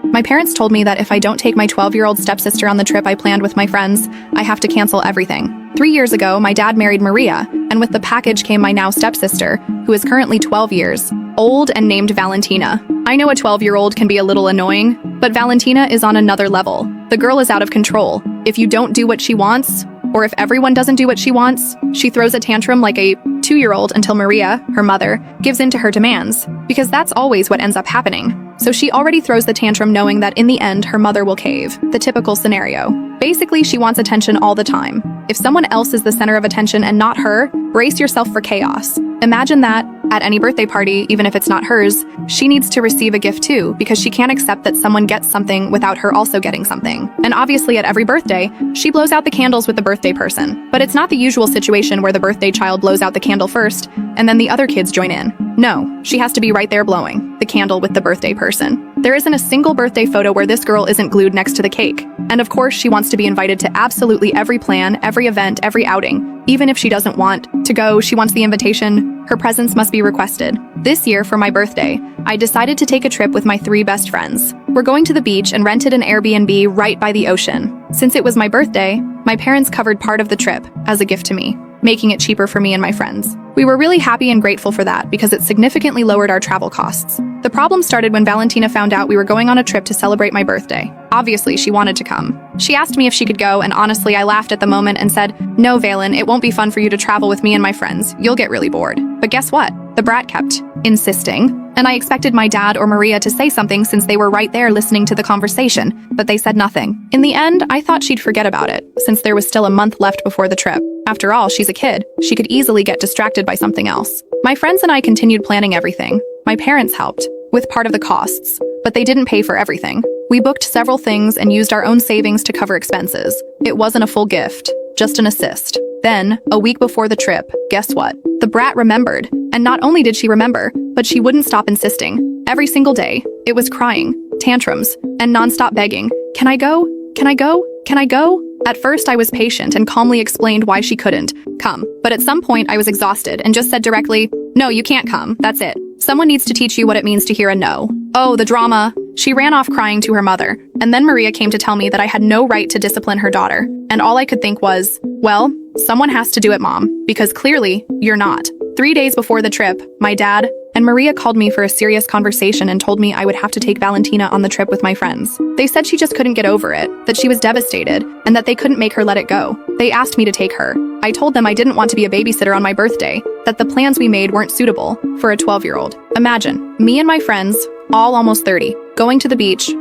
My parents told me that if I don't take my 12-year-old stepsister on the trip I planned with my friends, I have to cancel everything. 3 years ago, my dad married Maria, and with the package came my now stepsister, who is currently 12 years old and named Valentina. I know a 12-year-old can be a little annoying, but Valentina is on another level. The girl is out of control. If you don't do what she wants, or if everyone doesn't do what she wants, she throws a tantrum like a 2-year-old until Maria, her mother, gives in to her demands, because that's always what ends up happening. So she already throws the tantrum knowing that in the end her mother will cave. The typical scenario. Basically, she wants attention all the time. If someone else is the center of attention and not her, brace yourself for chaos. Imagine that, at any birthday party, even if it's not hers, she needs to receive a gift too, because she can't accept that someone gets something without her also getting something. And obviously at every birthday, she blows out the candles with the birthday person. But it's not the usual situation where the birthday child blows out the candle first, and then the other kids join in. No, she has to be right there blowing the candle with the birthday person. There isn't a single birthday photo where this girl isn't glued next to the cake. And of course, she wants to be invited to absolutely every plan, every event, every outing. Even if she doesn't want to go, she wants the invitation. Her presence must be requested. This year, for my birthday, I decided to take a trip with my 3 best friends. We're going to the beach and rented an Airbnb right by the ocean. Since it was my birthday, my parents covered part of the trip as a gift to me, making it cheaper for me and my friends. We were really happy and grateful for that because it significantly lowered our travel costs. The problem started when Valentina found out we were going on a trip to celebrate my birthday. Obviously, she wanted to come. She asked me if she could go, and honestly, I laughed at the moment and said, "No, Valen, it won't be fun for you to travel with me and my friends. You'll get really bored." But guess what? The brat kept insisting, and I expected my dad or Maria to say something since they were right there listening to the conversation, but they said nothing. In the end, I thought she'd forget about it, since there was still a month left before the trip. After all, she's a kid. She could easily get distracted by something else. My friends and I continued planning everything. My parents helped with part of the costs, but they didn't pay for everything. We booked several things and used our own savings to cover expenses. It wasn't a full gift, just an assist. Then, a week before the trip, guess what? The brat remembered. And not only did she remember, but she wouldn't stop insisting. Every single day, it was crying, tantrums, and nonstop begging. "Can I go? Can I go? Can I go?" At first, I was patient and calmly explained why she couldn't come. But at some point, I was exhausted and just said directly, "No, you can't come. That's it. Someone needs to teach you what it means to hear a no." Oh, the drama. She ran off crying to her mother. And then Maria came to tell me that I had no right to discipline her daughter. And all I could think was, well, someone has to do it, Mom, because clearly, you're not. 3 days before the trip, my dad and Maria called me for a serious conversation and told me I would have to take Valentina on the trip with my friends. They said she just couldn't get over it, that she was devastated, and that they couldn't make her let it go. They asked me to take her. I told them I didn't want to be a babysitter on my birthday, that the plans we made weren't suitable for a 12-year-old. Imagine, me and my friends, all almost 30, going to the beach,